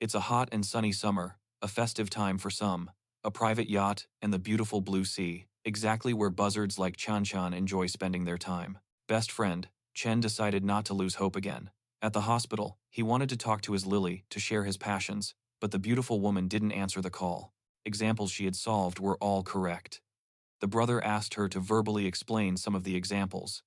It's a hot and sunny summer, a festive time for some, a private yacht and the beautiful blue sea, exactly where buzzards like Chen Cheng enjoy spending their time. Best friend, Chen decided not to lose hope again. At the hospital, he wanted to talk to his Lili to share his passions, but the beautiful woman didn't answer the call. Examples she had solved were all correct. The brother asked her to verbally explain some of the examples,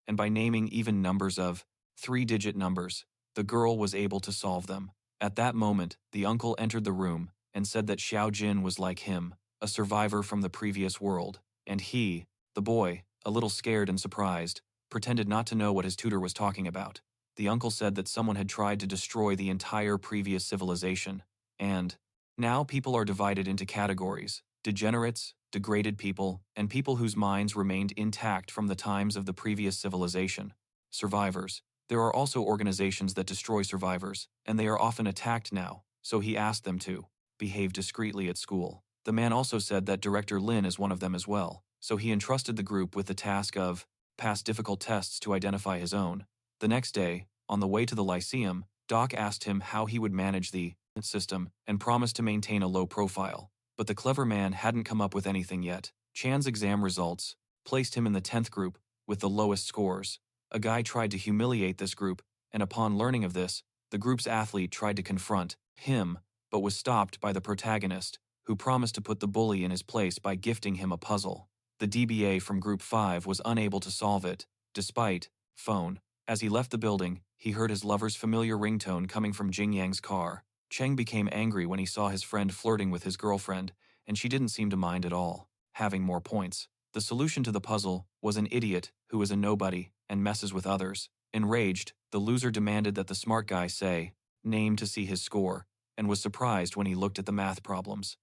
and by naming even numbers of 3-digit numbers, the girl was able to solve them. At that moment, the uncle entered the room and said that Xiao Jin was like him, a survivor from the previous world, and he, the boy, a little scared and surprised, pretended not to know what his tutor was talking about. The uncle said that someone had tried to destroy the entire previous civilization, and now people are divided into categories: degenerates, degraded people, and people whose minds remained intact from the times of the previous civilization. Survivors. There are also organizations that destroy survivors, and they are often attacked now, so he asked them to behave discreetly at school. The man also said that Director Lin is one of them as well, so he entrusted the group with the task of pass difficult tests to identify his own. The next day, on the way to the Lyceum, Doc asked him how he would manage the system and promised to maintain a low profile. But the clever man hadn't come up with anything yet. Chan's exam results placed him in the 10th group with the lowest scores. A guy tried to humiliate this group, and upon learning of this, the group's athlete tried to confront him, but was stopped by the protagonist, who promised to put the bully in his place by gifting him a puzzle. The DBA from Group 5 was unable to solve it, despite phone. As he left the building, he heard his lover's familiar ringtone coming from Jing Yang's car. Cheng became angry when he saw his friend flirting with his girlfriend, and she didn't seem to mind at all, having more points. The solution to the puzzle was an idiot who is a nobody and messes with others. Enraged, the loser demanded that the smart guy say name to see his score, and was surprised when he looked at the math problems.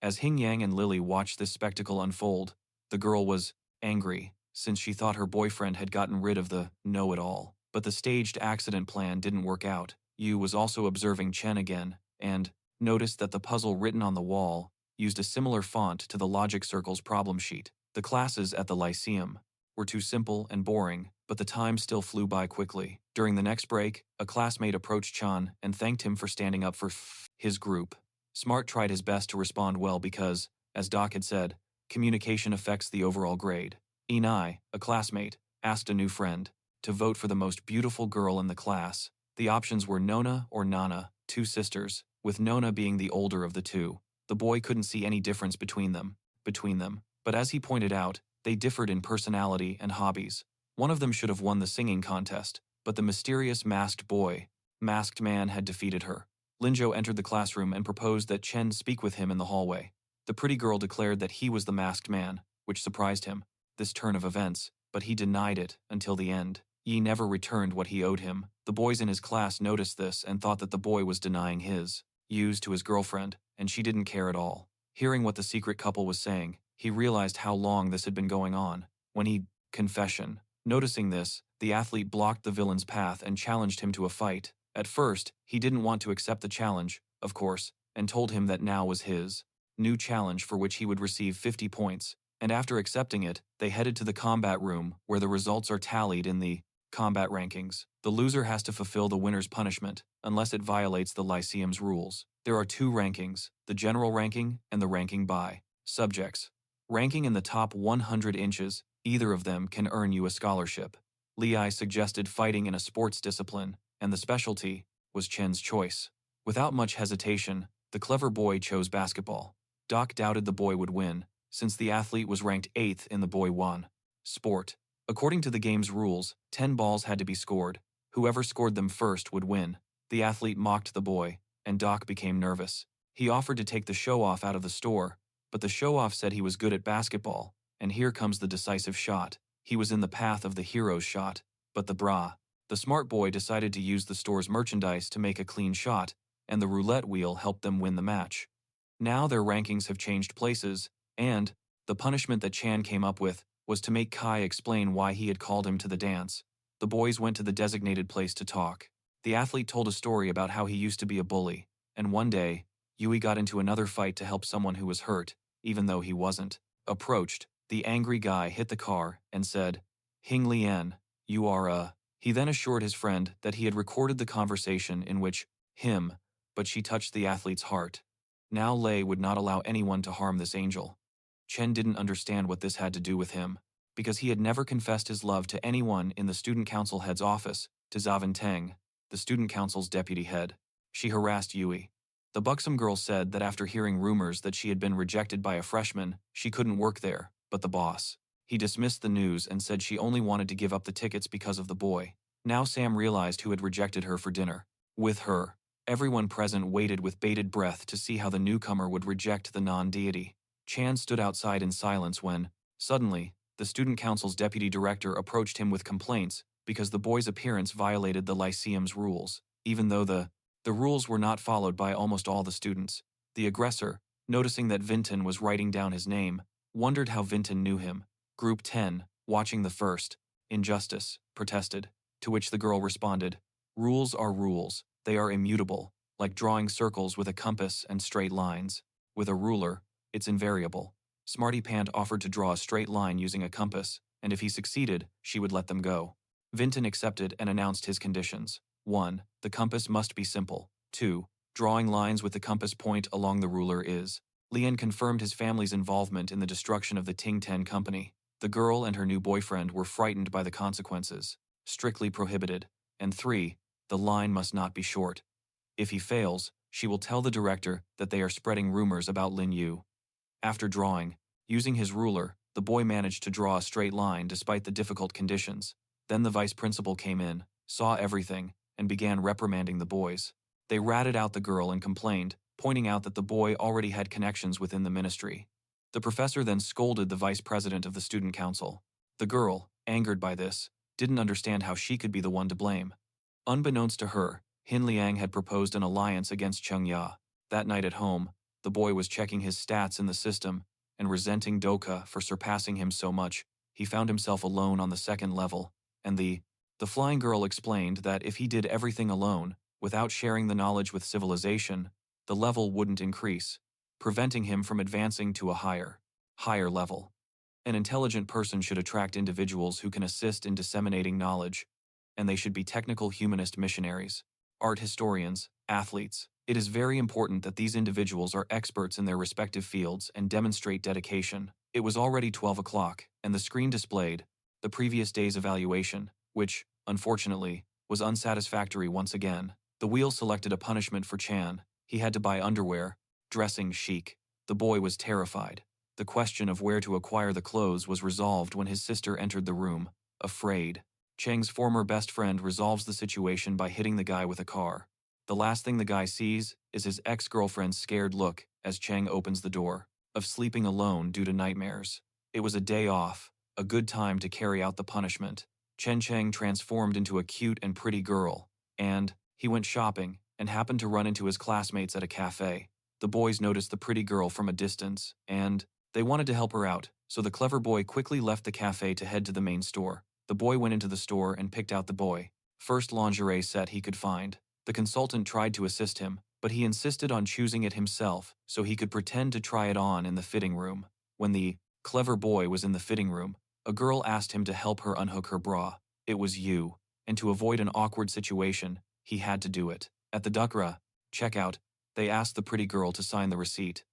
As Hing Liang and Lili watched this spectacle unfold, the girl was angry, since she thought her boyfriend had gotten rid of the know-it-all. But the staged accident plan didn't work out. Yu was also observing Chen again, and noticed that the puzzle written on the wall used a similar font to the logic circle's problem sheet. The classes at the Lyceum were too simple and boring, but the time still flew by quickly. During the next break, a classmate approached Chan and thanked him for standing up for his group. Smart tried his best to respond well because, as Doc had said, communication affects the overall grade. Enai, a classmate, asked a new friend to vote for the most beautiful girl in the class. The options were Nona or Nana, two sisters, with Nona being the older of the two. The boy couldn't see any difference between them, but as he pointed out, they differed in personality and hobbies. One of them should have won the singing contest, but the mysterious masked man had defeated her. Linzhou entered the classroom and proposed that Chen speak with him in the hallway. The pretty girl declared that he was the masked man, which surprised him, this turn of events, but he denied it until the end. Yi never returned what he owed him. The boys in his class noticed this and thought that the boy was denying his Yu's to his girlfriend, and she didn't care at all. Hearing what the secret couple was saying, he realized how long this had been going on. When he confession. Noticing this, the athlete blocked the villain's path and challenged him to a fight. At first, he didn't want to accept the challenge, of course, and told him that now was his new challenge for which he would receive 50 points. And after accepting it, they headed to the combat room where the results are tallied in the combat rankings. The loser has to fulfill the winner's punishment, unless it violates the Lyceum's rules. There are two rankings, the general ranking and the ranking by subjects. Ranking in the top 100 inches, either of them can earn you a scholarship. Li suggested fighting in a sports discipline, and the specialty was Chen's choice. Without much hesitation, the clever boy chose basketball. Doc doubted the boy would win, since the athlete was ranked 8th in the Boy 1 sport. According to the game's rules, 10 balls had to be scored. Whoever scored them first would win. The athlete mocked the boy, and Doc became nervous. He offered to take the show-off out of the store, but the show-off said he was good at basketball, and here comes the decisive shot. He was in the path of the hero's shot, but the smart boy decided to use the store's merchandise to make a clean shot, and the roulette wheel helped them win the match. Now their rankings have changed places, and the punishment that Chan came up with was to make Kai explain why he had called him to the dance. The boys went to the designated place to talk. The athlete told a story about how he used to be a bully, and one day, Yui got into another fight to help someone who was hurt, even though he wasn't. Approached, the angry guy hit the car and said, "Hing Liang, you are a..." He then assured his friend that he had recorded the conversation in which him but she touched the athlete's heart. Now Lei would not allow anyone to harm this angel. Chen didn't understand what this had to do with him, because he had never confessed his love to anyone in the student council head's office, to Zavin Teng, the student council's deputy head. She harassed Yui. The buxom girl said that after hearing rumors that she had been rejected by a freshman, she couldn't work there, but the boss. He dismissed the news and said she only wanted to give up the tickets because of the boy. Now Sam realized who had rejected her for dinner. With her, everyone present waited with bated breath to see how the newcomer would reject the non-deity. Chan stood outside in silence when, suddenly, the student council's deputy director approached him with complaints because the boy's appearance violated the Lyceum's rules, even though the rules were not followed by almost all the students. The aggressor, noticing that Vinton was writing down his name, wondered how Vinton knew him. Group 10, watching the first, injustice, protested, to which the girl responded, "Rules are rules, they are immutable, like drawing circles with a compass and straight lines. With a ruler, it's invariable." Smarty Pant offered to draw a straight line using a compass, and if he succeeded, she would let them go. Vinton accepted and announced his conditions. 1. The compass must be simple. 2. Drawing lines with the compass point along the ruler is. Lian confirmed his family's involvement in the destruction of the Ting Ten Company. The girl and her new boyfriend were frightened by the consequences. Strictly prohibited. And 3. The line must not be short. If he fails, she will tell the director that they are spreading rumors about Lin Yu. After drawing, using his ruler, the boy managed to draw a straight line despite the difficult conditions. Then the vice principal came in, saw everything, and began reprimanding the boys. They ratted out the girl and complained, pointing out that the boy already had connections within the ministry. The professor then scolded the vice president of the student council. The girl, angered by this, didn't understand how she could be the one to blame. Unbeknownst to her, Hing Liang had proposed an alliance against Cheng Ya. That night at home, the boy was checking his stats in the system and resenting Doka for surpassing him so much. He found himself alone on the second level, and the flying girl explained that if he did everything alone, without sharing the knowledge with civilization, the level wouldn't increase, preventing him from advancing to a higher level. An intelligent person should attract individuals who can assist in disseminating knowledge, and they should be technical humanist missionaries, art historians, athletes. It is very important that these individuals are experts in their respective fields and demonstrate dedication. It was already 12 o'clock, and the screen displayed the previous day's evaluation, which, unfortunately, was unsatisfactory once again. The wheel selected a punishment for Chan. He had to buy underwear, dressing chic. The boy was terrified. The question of where to acquire the clothes was resolved when his sister entered the room, afraid. Cheng's former best friend resolves the situation by hitting the guy with a car. The last thing the guy sees is his ex-girlfriend's scared look as Cheng opens the door, of sleeping alone due to nightmares. It was a day off, a good time to carry out the punishment. Chen Cheng transformed into a cute and pretty girl, and he went shopping and happened to run into his classmates at a cafe. The boys noticed the pretty girl from a distance, and they wanted to help her out, so the clever boy quickly left the cafe to head to the main store. The boy went into the store and picked out the boy first lingerie set he could find. The consultant tried to assist him, but he insisted on choosing it himself so he could pretend to try it on in the fitting room. When the clever boy was in the fitting room, a girl asked him to help her unhook her bra. It was you, and to avoid an awkward situation, he had to do it. At the Dukra checkout, they asked the pretty girl to sign the receipt.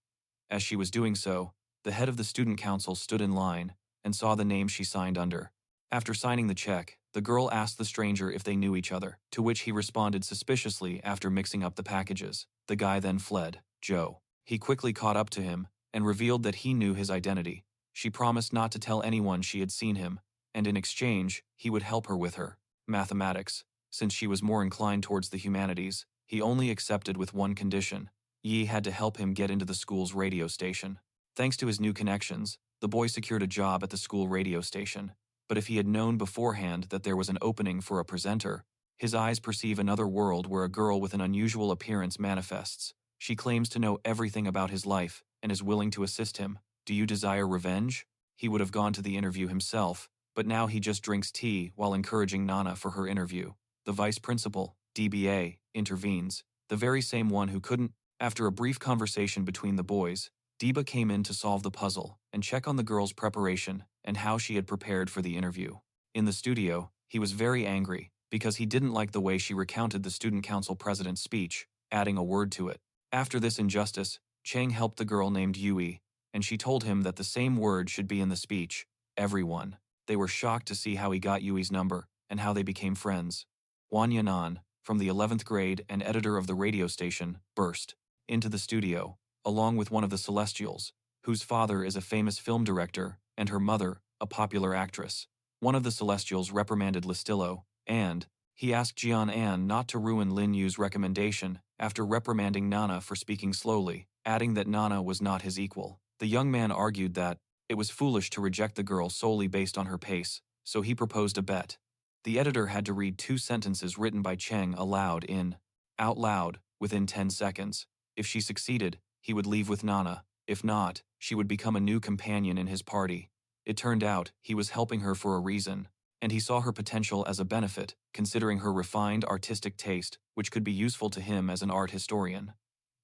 As she was doing so, the head of the student council stood in line and saw the name she signed under. After signing the check, the girl asked the stranger if they knew each other, to which he responded suspiciously after mixing up the packages. The guy then fled. Joe. He quickly caught up to him and revealed that he knew his identity. She promised not to tell anyone she had seen him, and in exchange, he would help her with her mathematics. Since she was more inclined towards the humanities, he only accepted with one condition. Yi had to help him get into the school's radio station. Thanks to his new connections, the boy secured a job at the school radio station. But if he had known beforehand that there was an opening for a presenter, his eyes perceive another world where a girl with an unusual appearance manifests. She claims to know everything about his life and is willing to assist him. Do you desire revenge? He would have gone to the interview himself, but now he just drinks tea while encouraging Nana for her interview. The vice principal, DBA, intervenes, the very same one who couldn't. After a brief conversation between the boys, Deba came in to solve the puzzle and check on the girl's preparation and how she had prepared for the interview. In the studio, he was very angry because he didn't like the way she recounted the student council president's speech, adding a word to it. After this injustice, Cheng helped the girl named Yui, and she told him that the same word should be in the speech, everyone. They were shocked to see how he got Yui's number, and how they became friends. Wan Yanan, from the 11th grade and editor of the radio station, burst into the studio, along with one of the Celestials, whose father is a famous film director, and her mother, a popular actress. One of the Celestials reprimanded Listillo, and he asked Jian An not to ruin Lin Yu's recommendation after reprimanding Nana for speaking slowly, adding that Nana was not his equal. The young man argued that it was foolish to reject the girl solely based on her pace, so he proposed a bet. The editor had to read 2 sentences written by Cheng out loud, within 10 seconds. If she succeeded, he would leave with Nana. If not, she would become a new companion in his party. It turned out he was helping her for a reason, and he saw her potential as a benefit, considering her refined artistic taste, which could be useful to him as an art historian.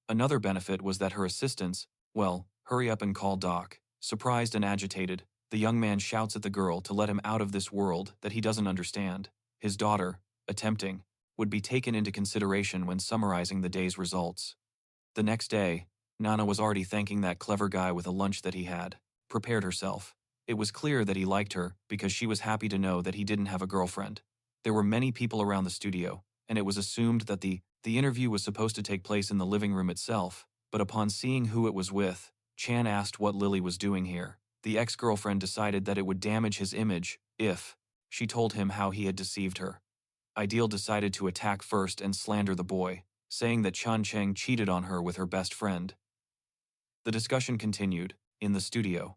Another benefit was that her assistants, well, hurry up and call Doc. Surprised and agitated, the young man shouts at the girl to let him out of this world that he doesn't understand. His daughter, attempting, would be taken into consideration when summarizing the day's results. The next day, Nana was already thanking that clever guy with a lunch that he had prepared herself. It was clear that he liked her because she was happy to know that he didn't have a girlfriend. There were many people around the studio, and it was assumed that the interview was supposed to take place in the living room itself, but upon seeing who it was with, Chan asked what Lili was doing here. The ex-girlfriend decided that it would damage his image if she told him how he had deceived her. Ideal decided to attack first and slander the boy, saying that Chen Cheng cheated on her with her best friend. The discussion continued in the studio.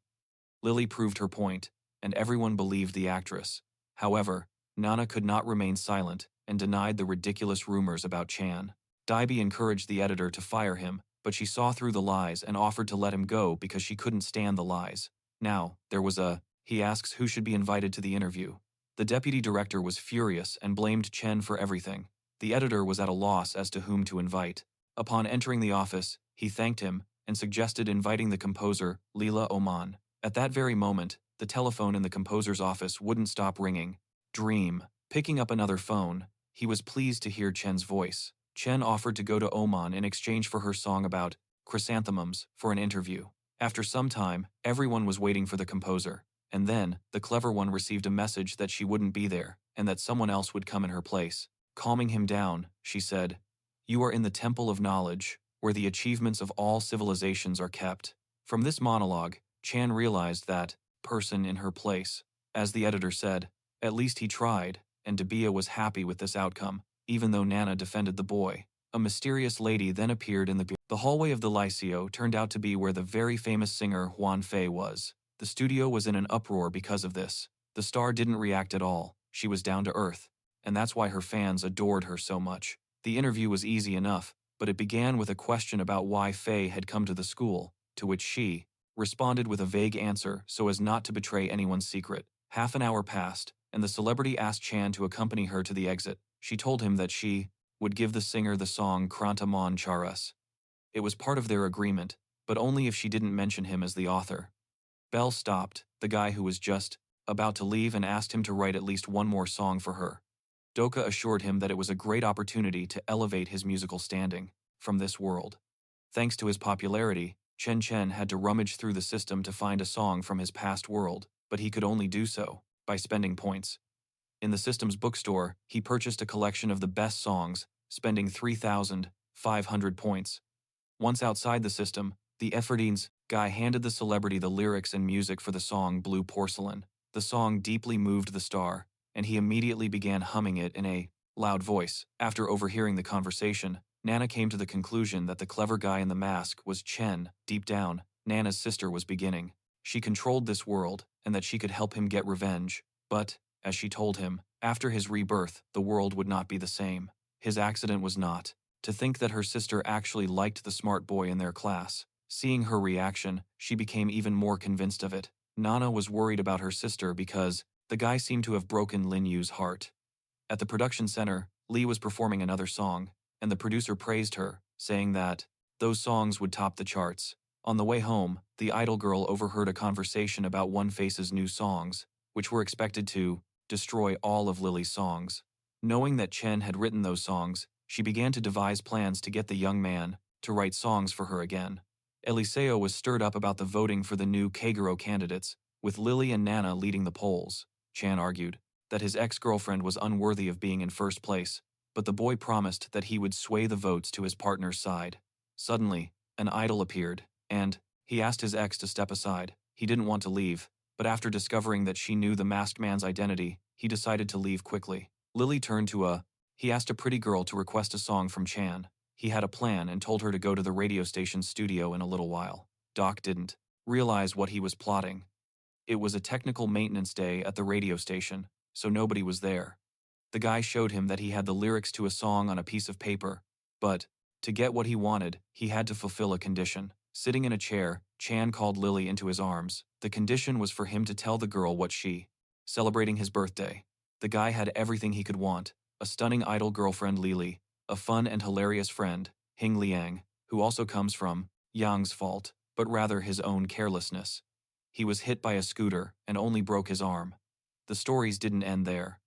Lili proved her point, and everyone believed the actress. However, Nana could not remain silent and denied the ridiculous rumors about Chan. Daibi encouraged the editor to fire him, but she saw through the lies and offered to let him go because she couldn't stand the lies. Now, there was he asks who should be invited to the interview. The deputy director was furious and blamed Chen for everything. The editor was at a loss as to whom to invite. Upon entering the office, he thanked him and suggested inviting the composer, Lila Oman. At that very moment, the telephone in the composer's office wouldn't stop ringing. Dream. Picking up another phone, he was pleased to hear Chen's voice. Chen offered to go to Oman in exchange for her song about chrysanthemums for an interview. After some time, everyone was waiting for the composer, and then the clever one received a message that she wouldn't be there and that someone else would come in her place. Calming him down, she said, "You are in the temple of knowledge, where the achievements of all civilizations are kept." From this monologue, Chan realized that person in her place. As the editor said, at least he tried, and Dabia was happy with this outcome, even though Nana defended the boy. A mysterious lady then appeared in the hallway of the Lyceo turned out to be where the very famous singer Huan Fei was. The studio was in an uproar because of this. The star didn't react at all. She was down to earth, and that's why her fans adored her so much. The interview was easy enough, but it began with a question about why Fei had come to the school, to which she responded with a vague answer so as not to betray anyone's secret. Half an hour passed, and the celebrity asked Chan to accompany her to the exit. She told him that she would give the singer the song Kranta Mon Charas. It was part of their agreement, but only if she didn't mention him as the author. Bell stopped the guy who was just about to leave and asked him to write at least one more song for her. Doka assured him that it was a great opportunity to elevate his musical standing from this world. Thanks to his popularity, Chen Cheng had to rummage through the system to find a song from his past world, but he could only do so by spending points. In the system's bookstore, he purchased a collection of the best songs, spending 3,500 points. Once outside the system, the Efferdines guy handed the celebrity the lyrics and music for the song Blue Porcelain. The song deeply moved the star, and he immediately began humming it in a loud voice. After overhearing the conversation, Nana came to the conclusion that the clever guy in the mask was Chen. Deep down, Nana's sister was beginning. She controlled this world, and that she could help him get revenge. But, as she told him, after his rebirth, the world would not be the same. His accident was not. To think that her sister actually liked the smart boy in their class. Seeing her reaction, she became even more convinced of it. Nana was worried about her sister because the guy seemed to have broken Lin Yu's heart. At the production center, Lee was performing another song, and the producer praised her, saying that those songs would top the charts. On the way home, the idol girl overheard a conversation about One Face's new songs, which were expected to destroy all of Lily's songs. Knowing that Chen had written those songs, she began to devise plans to get the young man to write songs for her again. Eliseo was stirred up about the voting for the new Kagero candidates, with Lili and Nana leading the polls. Chan argued that his ex-girlfriend was unworthy of being in first place, but the boy promised that he would sway the votes to his partner's side. Suddenly, an idol appeared, and he asked his ex to step aside. He didn't want to leave, but after discovering that she knew the masked man's identity, he decided to leave quickly. Lili turned to he asked a pretty girl to request a song from Chan. He had a plan and told her to go to the radio station's studio in a little while. Doc didn't realize what he was plotting. It was a technical maintenance day at the radio station, so nobody was there. The guy showed him that he had the lyrics to a song on a piece of paper, but to get what he wanted, he had to fulfill a condition. Sitting in a chair, Chan called Lili into his arms. The condition was for him to tell the girl what celebrating his birthday. The guy had everything he could want: a stunning idol girlfriend Lili, a fun and hilarious friend, Hing Liang, who also comes from Yang's fault, but rather his own carelessness. He was hit by a scooter and only broke his arm. The stories didn't end there.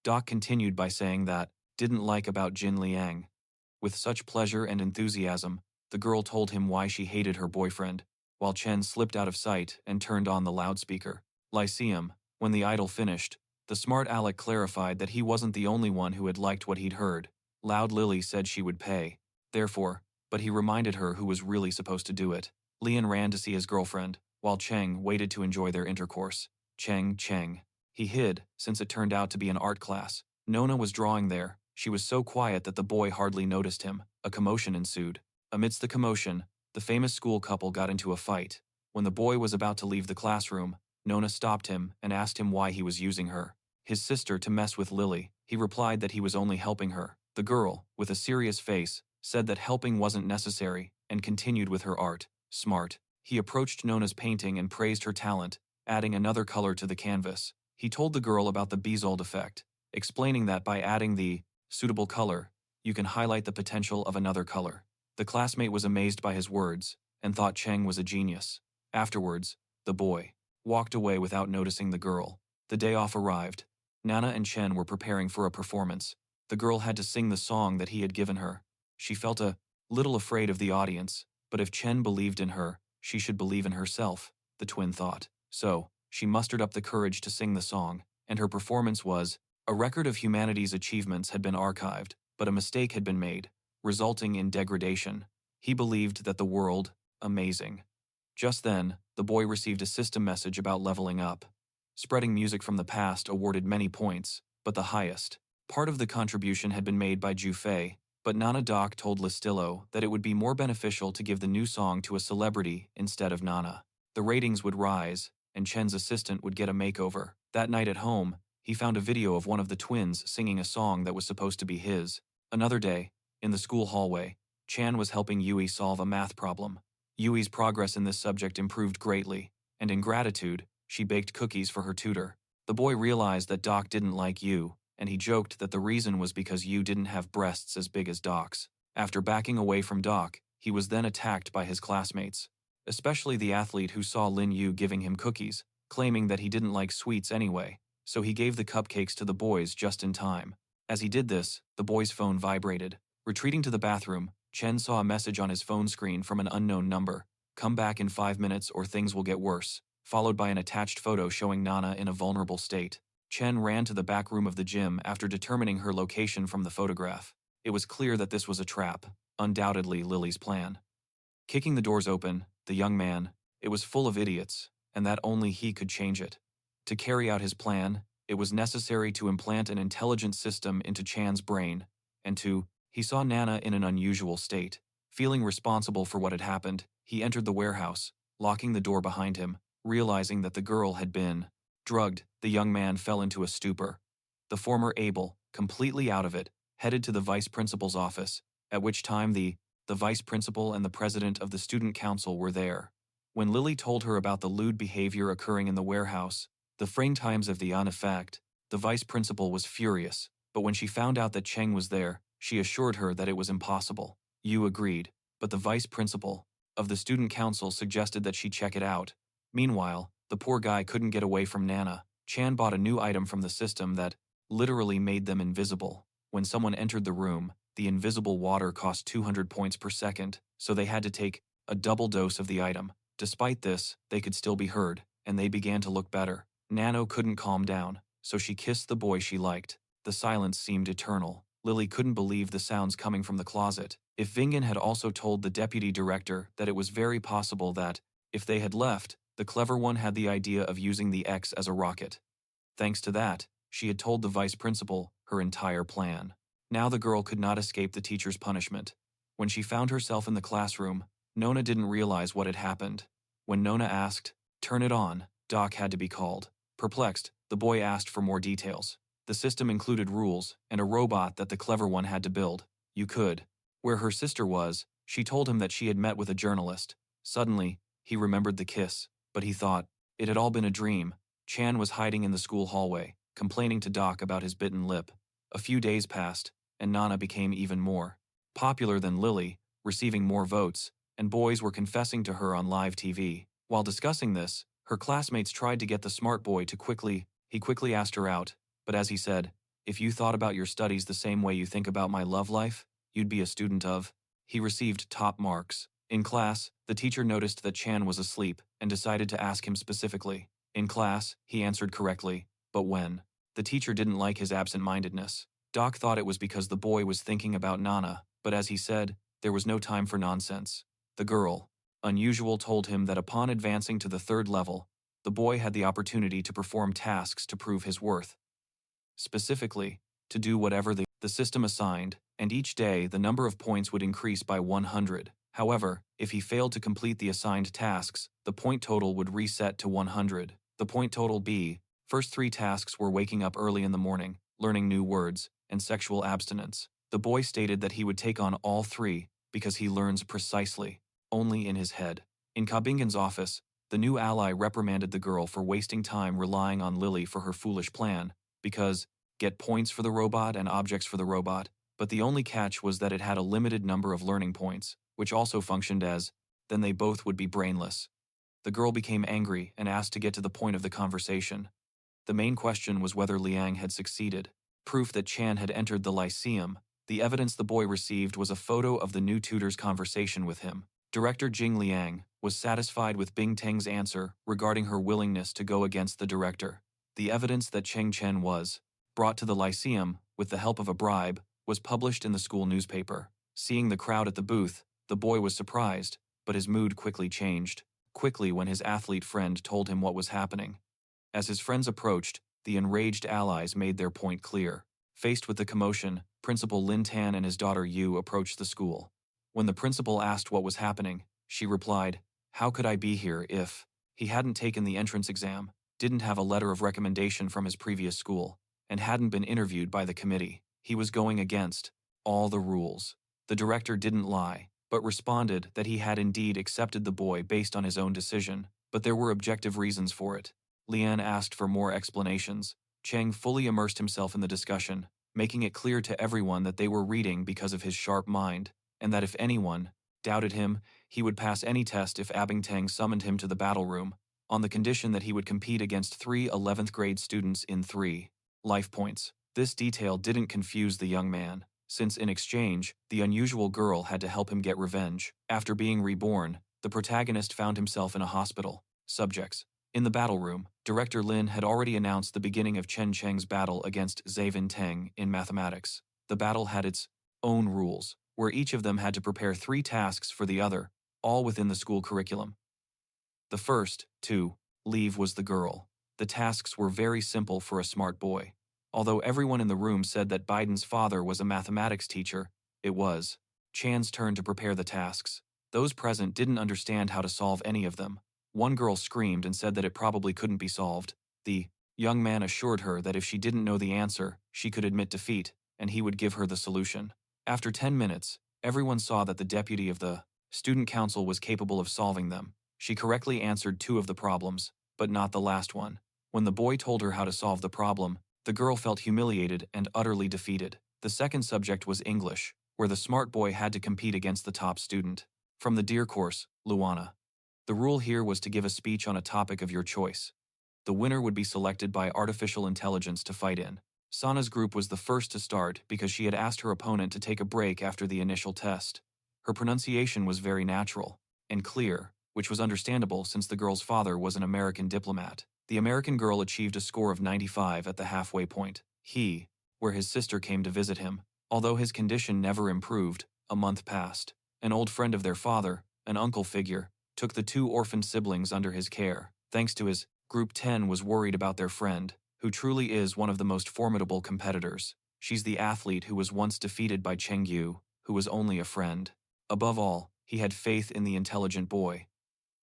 Doc continued by saying that didn't like about Jin Liang. With such pleasure and enthusiasm, the girl told him why she hated her boyfriend, while Chen slipped out of sight and turned on the loudspeaker. Lyceum, when the idol finished, the smart aleck clarified that he wasn't the only one who had liked what he'd heard. Loud Lili said she would pay, therefore, but he reminded her who was really supposed to do it. Lian ran to see his girlfriend, while Cheng waited to enjoy their intercourse. Chen Cheng. He hid, since it turned out to be an art class. Nona was drawing there. She was so quiet that the boy hardly noticed him. A commotion ensued. Amidst the commotion, the famous school couple got into a fight. When the boy was about to leave the classroom, Nona stopped him and asked him why he was using her, his sister, to mess with Lili. He replied that he was only helping her. The girl, with a serious face, said that helping wasn't necessary and continued with her art. Smart. He approached Nona's painting and praised her talent, adding another color to the canvas. He told the girl about the Bezold effect, explaining that by adding the suitable color, you can highlight the potential of another color. The classmate was amazed by his words and thought Cheng was a genius. Afterwards, the boy walked away without noticing the girl. The day off arrived. Nana and Chen were preparing for a performance. The girl had to sing the song that he had given her. She felt a little afraid of the audience, but if Chen believed in her, she should believe in herself, the twin thought. So, she mustered up the courage to sing the song, and her performance was a record of humanity's achievements had been archived, but a mistake had been made, resulting in degradation. He believed that the world, amazing. Just then, the boy received a system message about leveling up. Spreading music from the past awarded many points, but the highest part of the contribution had been made by Ju Fei, but Nana Doc told Listillo that it would be more beneficial to give the new song to a celebrity instead of Nana. The ratings would rise, and Chen's assistant would get a makeover. That night at home, he found a video of one of the twins singing a song that was supposed to be his. Another day, in the school hallway, Chan was helping Yui solve a math problem. Yui's progress in this subject improved greatly, and in gratitude, she baked cookies for her tutor. The boy realized that Doc didn't like Yu, and he joked that the reason was because Yu didn't have breasts as big as Doc's. After backing away from Doc, he was then attacked by his classmates, especially the athlete who saw Lin Yu giving him cookies, claiming that he didn't like sweets anyway, so he gave the cupcakes to the boys just in time. As he did this, the boy's phone vibrated. Retreating to the bathroom, Chen saw a message on his phone screen from an unknown number. "Come back in 5 minutes or things will get worse," followed by an attached photo showing Nana in a vulnerable state. Chen ran to the back room of the gym after determining her location from the photograph. It was clear that this was a trap, undoubtedly Lili's plan. Kicking the doors open, the young man, it was full of idiots, and that only he could change it. To carry out his plan, it was necessary to implant an intelligent system into Chan's brain, and he saw Nana in an unusual state. Feeling responsible for what had happened, he entered the warehouse, locking the door behind him, realizing that the girl had been drugged. The young man fell into a stupor. The former Abel, completely out of it, headed to the vice principal's office, at which time the vice principal and the president of the student council were there. When Lili told her about the lewd behavior occurring in the warehouse, the frame times of the effect, the vice principal was furious, but when she found out that Cheng was there, she assured her that it was impossible. Yu agreed, but the vice principal of the student council suggested that she check it out. Meanwhile, the poor guy couldn't get away from Nana. Chan bought a new item from the system that literally made them invisible. When someone entered the room, the invisible water cost 200 points per second, so they had to take a double dose of the item. Despite this, they could still be heard, and they began to look better. Nano couldn't calm down, so she kissed the boy she liked. The silence seemed eternal. Lili couldn't believe the sounds coming from the closet. If Vingan had also told the deputy director that it was very possible that, if they had left, the clever one had the idea of using the X as a rocket. Thanks to that, she had told the vice principal her entire plan. Now the girl could not escape the teacher's punishment. When she found herself in the classroom, Nona didn't realize what had happened. When Nona asked, "Turn it on," Doc had to be called. Perplexed, the boy asked for more details. The system included rules and a robot that the clever one had to build. You could. Where her sister was, she told him that she had met with a journalist. Suddenly, he remembered the kiss, but he thought, it had all been a dream. Chan was hiding in the school hallway, complaining to Doc about his bitten lip. A few days passed, and Nana became even more popular than Lili, receiving more votes, and boys were confessing to her on live TV. While discussing this, her classmates tried to get the smart boy to quickly asked her out, but as he said, "If you thought about your studies the same way you think about my love life, you'd be a student of." He received top marks. In class, the teacher noticed that Chan was asleep and decided to ask him specifically. In class, he answered correctly, but when? The teacher didn't like his absent-mindedness. Doc thought it was because the boy was thinking about Nana, but as he said, there was no time for nonsense. The girl, unusual, told him that upon advancing to the 3rd level, the boy had the opportunity to perform tasks to prove his worth. Specifically, to do whatever the system assigned, and each day the number of points would increase by 100. However, if he failed to complete the assigned tasks, the point total would reset to 100. The point total B, first 3 tasks were waking up early in the morning, learning new words, and sexual abstinence. The boy stated that he would take on all 3 because he learns precisely, only in his head. In Kabingan's office, the new ally reprimanded the girl for wasting time relying on Lili for her foolish plan, because get points for the robot and objects for the robot, but the only catch was that it had a limited number of learning points, which also functioned as, then they both would be brainless. The girl became angry and asked to get to the point of the conversation. The main question was whether Liang had succeeded. Proof that Chan had entered the Lyceum. The evidence the boy received was a photo of the new tutor's conversation with him. Director Hing Liang was satisfied with Bing Teng's answer regarding her willingness to go against the director. The evidence that Chen Cheng was brought to the Lyceum with the help of a bribe was published in the school newspaper. Seeing the crowd at the booth, the boy was surprised, but his mood quickly changed. Quickly when his athlete friend told him what was happening. As his friends approached, the enraged allies made their point clear. Faced with the commotion, Principal Lin Tan and his daughter Yu approached the school. When the principal asked what was happening, she replied, "How could I be here if he hadn't taken the entrance exam, didn't have a letter of recommendation from his previous school, and hadn't been interviewed by the committee? He was going against all the rules." The director didn't lie, but responded that he had indeed accepted the boy based on his own decision, but there were objective reasons for it. Lian asked for more explanations. Cheng fully immersed himself in the discussion, making it clear to everyone that they were reading because of his sharp mind, and that if anyone doubted him, he would pass any test if Abingtang summoned him to the battle room, on the condition that he would compete against 3 11th grade students in 3 life points. This detail didn't confuse the young man, since in exchange, the unusual girl had to help him get revenge. After being reborn, the protagonist found himself in a hospital. Subjects. In the battle room, Director Lin had already announced the beginning of Chen Cheng's battle against Zavin Teng in mathematics. The battle had its own rules, where each of them had to prepare 3 tasks for the other, all within the school curriculum. The first, to leave, was the girl. The tasks were very simple for a smart boy. Although everyone in the room said that Biden's father was a mathematics teacher, it was Chan's turn to prepare the tasks. Those present didn't understand how to solve any of them. One girl screamed and said that it probably couldn't be solved. The young man assured her that if she didn't know the answer, she could admit defeat, and he would give her the solution. After 10 minutes, everyone saw that the deputy of the student council was capable of solving them. She correctly answered 2 of the problems, but not the last one. When the boy told her how to solve the problem, the girl felt humiliated and utterly defeated. The second subject was English, where the smart boy had to compete against the top student. From the Deer course, Luana. The rule here was to give a speech on a topic of your choice. The winner would be selected by artificial intelligence to fight in. Sana's group was the first to start because she had asked her opponent to take a break after the initial test. Her pronunciation was very natural and clear, which was understandable since the girl's father was an American diplomat. The American girl achieved a score of 95 at the halfway point. Where his sister came to visit him. Although his condition never improved, a month passed. An old friend of their father, an uncle figure, took the two orphaned siblings under his care. Thanks to his Group 10 was worried about their friend, who truly is one of the most formidable competitors. She's the athlete who was once defeated by Cheng Yu, who was only a friend. Above all, he had faith in the intelligent boy.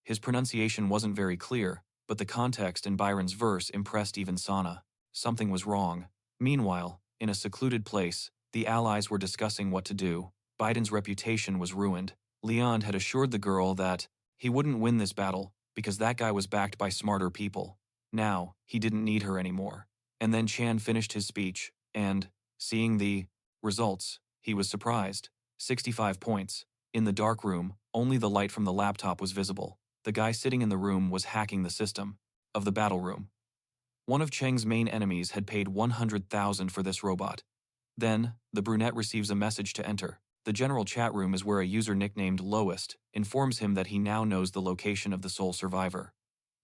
His pronunciation wasn't very clear, but the context in Byron's verse impressed even Sana. Something was wrong. Meanwhile, in a secluded place, the allies were discussing what to do. Biden's reputation was ruined. Leon had assured the girl that he wouldn't win this battle because that guy was backed by smarter people. Now, he didn't need her anymore. And then Chan finished his speech, and, seeing the results, he was surprised. 65 points. In the dark room, only the light from the laptop was visible. The guy sitting in the room was hacking the system of the battle room. One of Cheng's main enemies had paid 100,000 for this robot. Then, the brunette receives a message to enter. The general chat room is where a user nicknamed Lowest informs him that he now knows the location of the sole survivor.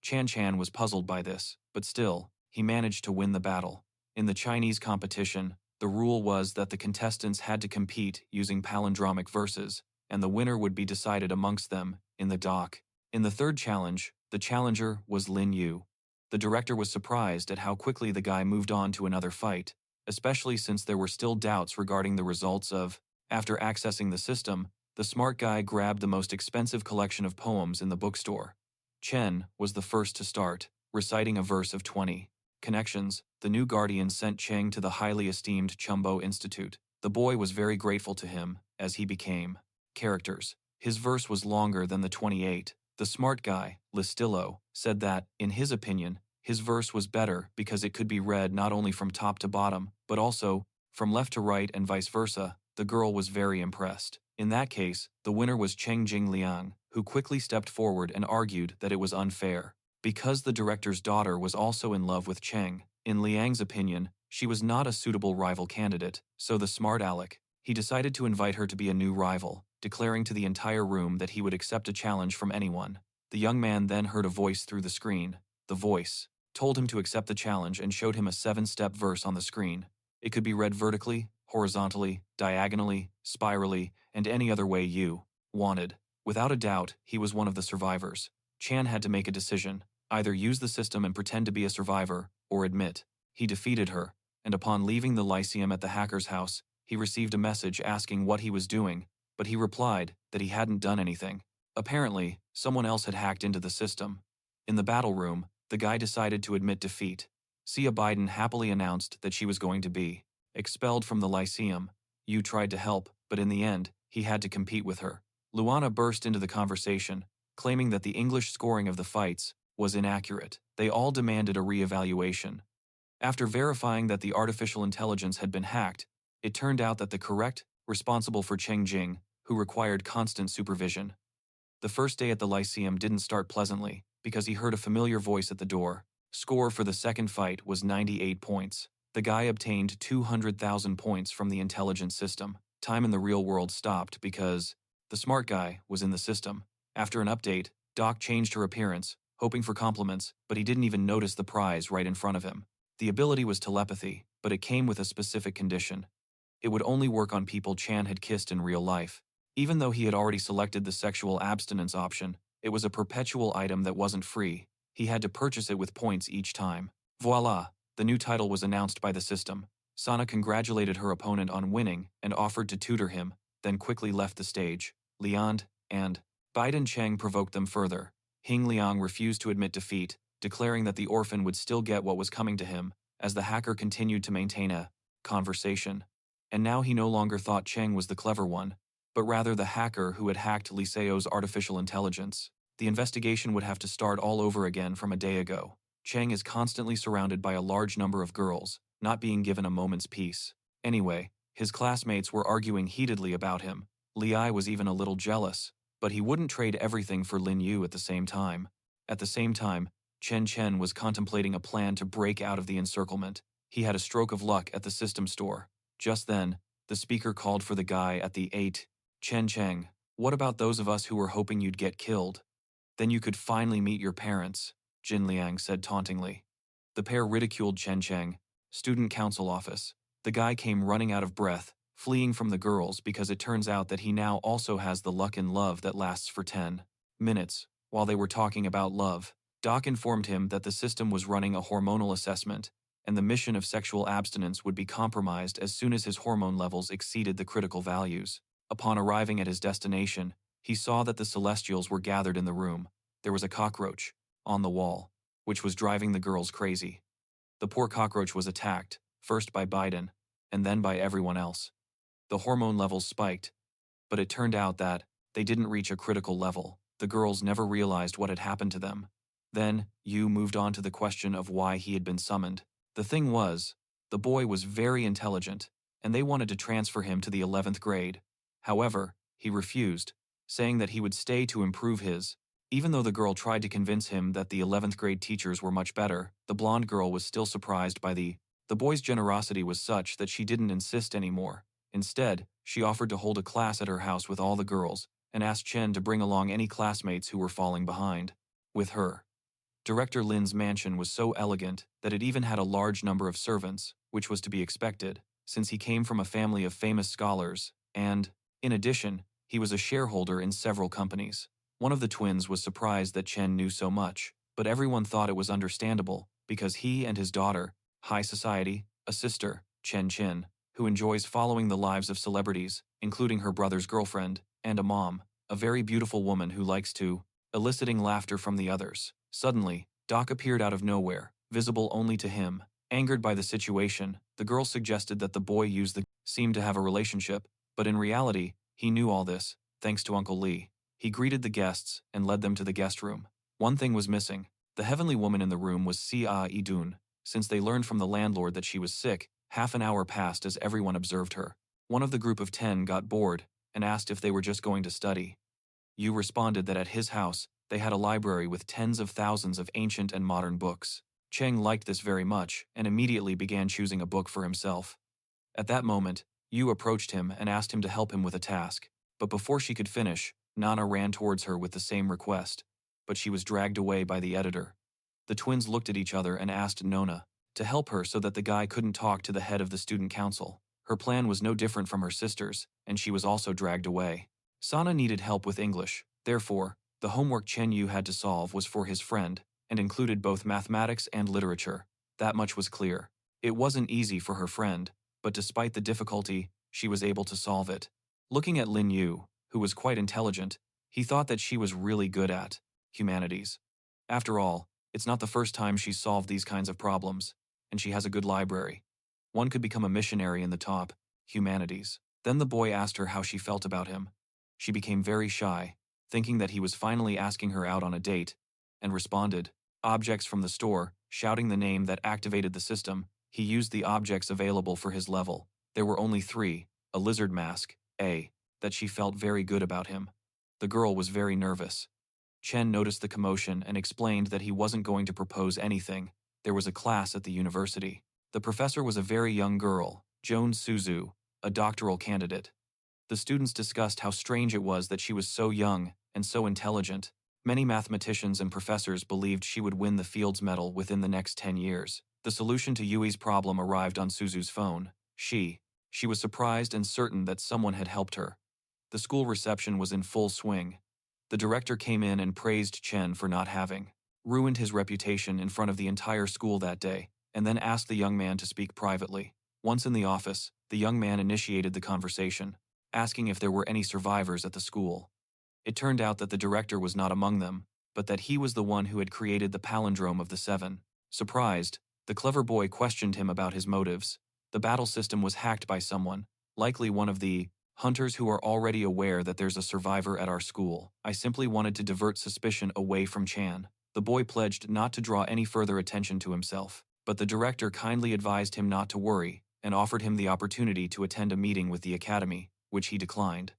Chan was puzzled by this, but still, he managed to win the battle. In the Chinese competition, the rule was that the contestants had to compete using palindromic verses, and the winner would be decided amongst them in the dock. In the third challenge, the challenger was Lin Yu. The director was surprised at how quickly the guy moved on to another fight, especially since there were still doubts regarding the results of. After accessing the system, the smart guy grabbed the most expensive collection of poems in the bookstore. Chen was the first to start, reciting a verse of 20. Connections, the new guardian sent Cheng to the highly esteemed Chumbo Institute. The boy was very grateful to him, as he became. Characters. His verse was longer than the 28. The smart guy, Listillo, said that, in his opinion, his verse was better because it could be read not only from top to bottom, but also from left to right and vice versa. The girl was very impressed. In that case, the winner was Hing Liang, who quickly stepped forward and argued that it was unfair. Because the director's daughter was also in love with Cheng, in Liang's opinion, she was not a suitable rival candidate, so the smart aleck, he decided to invite her to be a new rival, declaring to the entire room that he would accept a challenge from anyone. The young man then heard a voice through the screen. The voice told him to accept the challenge and showed him a 7-step verse on the screen. It could be read vertically, horizontally, diagonally, spirally, and any other way you wanted. Without a doubt, he was one of the survivors. Chan had to make a decision, either use the system and pretend to be a survivor, or admit. He defeated her, and upon leaving the Lyceum at the hacker's house, he received a message asking what he was doing, but he replied that he hadn't done anything. Apparently, someone else had hacked into the system. In the battle room, the guy decided to admit defeat. Sia Biden happily announced that she was going to be expelled from the Lyceum. Yu tried to help, but in the end, he had to compete with her. Luana burst into the conversation, claiming that the English scoring of the fights was inaccurate. They all demanded a re-evaluation. After verifying that the artificial intelligence had been hacked, it turned out that the correct, responsible for Chen Cheng, who required constant supervision. The first day at the Lyceum didn't start pleasantly, because he heard a familiar voice at the door. Score for the second fight was 98 points. The guy obtained 200,000 points from the intelligence system. Time in the real world stopped because the smart guy was in the system. After an update, Doc changed her appearance, hoping for compliments, but he didn't even notice the prize right in front of him. The ability was telepathy, but it came with a specific condition. It would only work on people Chan had kissed in real life. Even though he had already selected the sexual abstinence option, it was a perpetual item that wasn't free. He had to purchase it with points each time. Voila! The new title was announced by the system. Sana congratulated her opponent on winning and offered to tutor him, then quickly left the stage. Liang and Biden Cheng provoked them further. Hing Liang refused to admit defeat, declaring that the orphan would still get what was coming to him, as the hacker continued to maintain a conversation. And now he no longer thought Cheng was the clever one, but rather the hacker who had hacked Liseo's artificial intelligence. The investigation would have to start all over again from a day ago. Cheng is constantly surrounded by a large number of girls, not being given a moment's peace. Anyway, his classmates were arguing heatedly about him. Li was even a little jealous, but he wouldn't trade everything for Lin Yu at the same time. At the same time, Chen Cheng was contemplating a plan to break out of the encirclement. He had a stroke of luck at the system store. Just then, the speaker called for the guy at the 8. Chen Cheng, what about those of us who were hoping you'd get killed? Then you could finally meet your parents, Hing Liang said tauntingly. The pair ridiculed Chen Cheng. Student council office. The guy came running out of breath, fleeing from the girls because it turns out that he now also has the luck in love that lasts for 10 minutes. While they were talking about love, Doc informed him that the system was running a hormonal assessment, and the mission of sexual abstinence would be compromised as soon as his hormone levels exceeded the critical values. Upon arriving at his destination, he saw that the Celestials were gathered in the room. There was a cockroach on the wall, which was driving the girls crazy. The poor cockroach was attacked, first by Biden, and then by everyone else. The hormone levels spiked, but it turned out that they didn't reach a critical level. The girls never realized what had happened to them. Then, Yu moved on to the question of why he had been summoned. The thing was, the boy was very intelligent, and they wanted to transfer him to the 11th grade. However, he refused, saying that he would stay to improve his. Even though the girl tried to convince him that the 11th grade teachers were much better, the blonde girl was still surprised by the boy's generosity was such that she didn't insist anymore. Instead, she offered to hold a class at her house with all the girls, and asked Chen to bring along any classmates who were falling behind with her. Director Lin's mansion was so elegant that it even had a large number of servants, which was to be expected, since he came from a family of famous scholars, and, in addition, he was a shareholder in several companies. One of the twins was surprised that Chen knew so much, but everyone thought it was understandable, because he and his daughter, high society, a sister, Chen Cheng, who enjoys following the lives of celebrities, including her brother's girlfriend, and a mom, a very beautiful woman who likes to, eliciting laughter from the others. Suddenly, Doc appeared out of nowhere, visible only to him. Angered by the situation, the girl suggested that the boy seemed to have a relationship, but in reality, he knew all this, thanks to Uncle Lee. He greeted the guests and led them to the guest room. One thing was missing. The heavenly woman in the room was Sia Idun. Since they learned from the landlord that she was sick, half an hour passed as everyone observed her. One of the group of 10 got bored and asked if they were just going to study. Yu responded that at his house, they had a library with tens of thousands of ancient and modern books. Cheng liked this very much and immediately began choosing a book for himself. At that moment, Yu approached him and asked him to help him with a task. But before she could finish, Nana ran towards her with the same request, but she was dragged away by the editor. The twins looked at each other and asked Nona to help her so that the guy couldn't talk to the head of the student council. Her plan was no different from her sister's, and she was also dragged away. Sana needed help with English, therefore, the homework Chen Yu had to solve was for his friend, and included both mathematics and literature. That much was clear. It wasn't easy for her friend, but despite the difficulty, she was able to solve it. Looking at Lin Yu, who was quite intelligent, he thought that she was really good at humanities. After all, it's not the first time she's solved these kinds of problems, and she has a good library. One could become a missionary in the top humanities. Then the boy asked her how she felt about him. She became very shy, thinking that he was finally asking her out on a date, and responded, "Objects from the store," shouting the name that activated the system. He used the objects available for his level. There were only 3, a lizard mask, that she felt very good about him. The girl was very nervous. Chen noticed the commotion and explained that he wasn't going to propose anything. There was a class at the university. The professor was a very young girl, Joan Suzu, a doctoral candidate. The students discussed how strange it was that she was so young and so intelligent. Many mathematicians and professors believed she would win the Fields Medal within the next 10 years. The solution to Yui's problem arrived on Suzu's phone. She was surprised and certain that someone had helped her. The school reception was in full swing. The director came in and praised Chen for not having ruined his reputation in front of the entire school that day, and then asked the young man to speak privately. Once in the office, the young man initiated the conversation, asking if there were any survivors at the school. It turned out that the director was not among them, but that he was the one who had created the palindrome of the 7. Surprised, the clever boy questioned him about his motives. The battle system was hacked by someone, likely one of the hunters who are already aware that there's a survivor at our school. I simply wanted to divert suspicion away from Chan. The boy pledged not to draw any further attention to himself, but the director kindly advised him not to worry and offered him the opportunity to attend a meeting with the academy, which he declined.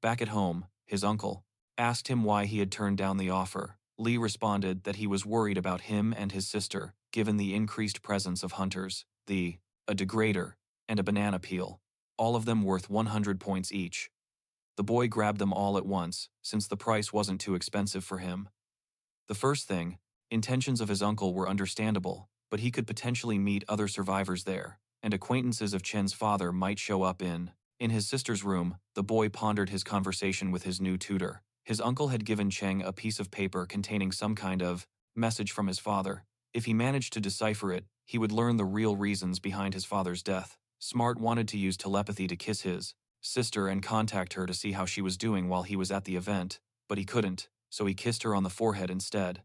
Back at home, his uncle asked him why he had turned down the offer. Lee responded that he was worried about him and his sister, given the increased presence of hunters. a degrader, and a banana peel, all of them worth 100 points each. The boy grabbed them all at once, since the price wasn't too expensive for him. The first thing, intentions of his uncle were understandable, but he could potentially meet other survivors there, and acquaintances of Chen's father might show up in his sister's room. The boy pondered his conversation with his new tutor. His uncle had given Cheng a piece of paper containing some kind of message from his father. If he managed to decipher it, he would learn the real reasons behind his father's death. Smart wanted to use telepathy to kiss his sister and contact her to see how she was doing while he was at the event, but he couldn't, so he kissed her on the forehead instead.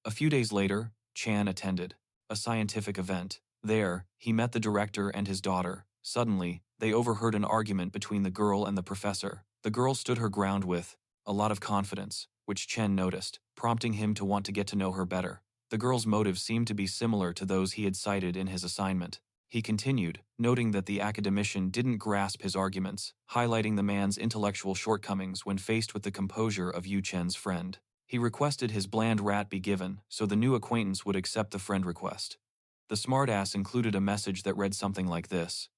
A few days later, Chan attended a scientific event. There, he met the director and his daughter. Suddenly, they overheard an argument between the girl and the professor. The girl stood her ground with a lot of confidence, which Chen noticed, prompting him to want to get to know her better. The girl's motives seemed to be similar to those he had cited in his assignment. He continued, noting that the academician didn't grasp his arguments, highlighting the man's intellectual shortcomings when faced with the composure of Yu Chen's friend. He requested his bland rat be given, so the new acquaintance would accept the friend request. The smartass included a message that read something like this: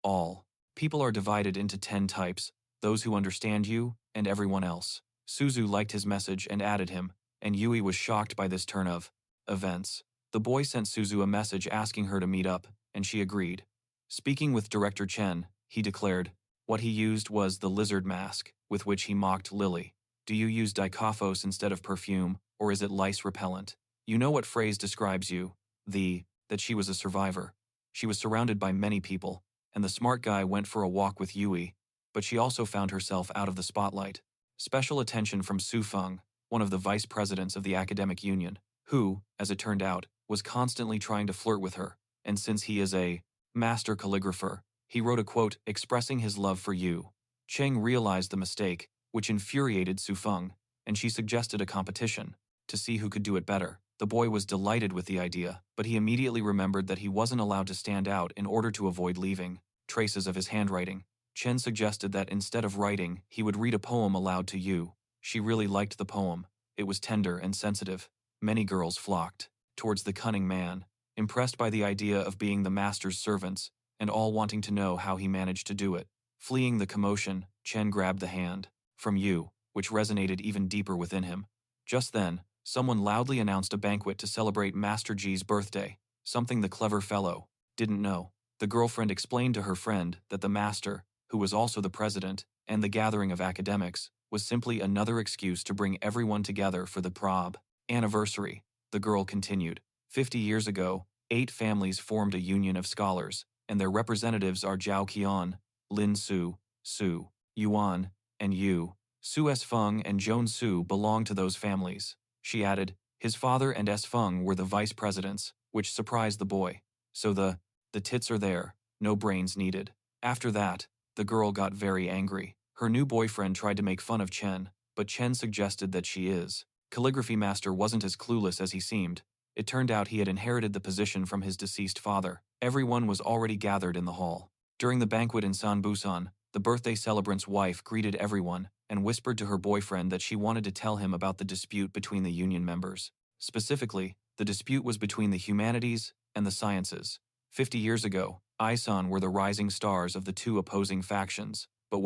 all people are divided into 10 types, those who understand you, and everyone else. Suzu liked his message and added him, and Yui was shocked by this turn of events. The boy sent Suzu a message asking her to meet up, and she agreed. Speaking with Director Chen, he declared, what he used was the lizard mask, with which he mocked Lili. Do you use dikaphos instead of perfume, or is it lice repellent? You know what phrase describes you, that she was a survivor. She was surrounded by many people, and the smart guy went for a walk with Yui, but she also found herself out of the spotlight. Special attention from Su Feng, one of the vice presidents of the academic union, who, as it turned out, was constantly trying to flirt with her, and since he is a master calligrapher, he wrote a quote expressing his love for Yu. Cheng realized the mistake, which infuriated Su Feng, and she suggested a competition to see who could do it better. The boy was delighted with the idea, but he immediately remembered that he wasn't allowed to stand out in order to avoid leaving traces of his handwriting. Chen suggested that instead of writing, he would read a poem aloud to Yu. She really liked the poem. It was tender and sensitive. Many girls flocked towards the cunning man, impressed by the idea of being the master's servants, and all wanting to know how he managed to do it. Fleeing the commotion, Chen grabbed the hand from Yu, which resonated even deeper within him. Just then, someone loudly announced a banquet to celebrate Master Ji's birthday, something the clever fellow didn't know. The girlfriend explained to her friend that the master, who was also the president, and the gathering of academics, was simply another excuse to bring everyone together for the prob anniversary. The girl continued, 50 years ago, 8 families formed a union of scholars, and their representatives are Zhao Qian, Lin Su, Su, Yuan, and Yu. Su S. Feng and Joan Su belong to those families. She added, his father and S. Feng were the vice presidents, which surprised the boy. So the tits are there, no brains needed. After that, the girl got very angry. Her new boyfriend tried to make fun of Chen, but Chen suggested that she is calligraphy master wasn't as clueless as he seemed. It turned out he had inherited the position from his deceased father. Everyone was already gathered in the hall. During the banquet in Sanbusan, the birthday celebrant's wife greeted everyone and whispered to her boyfriend that she wanted to tell him about the dispute between the union members. Specifically, the dispute was between the humanities and the sciences. 50 years ago, Isan were the rising stars of the two opposing factions, but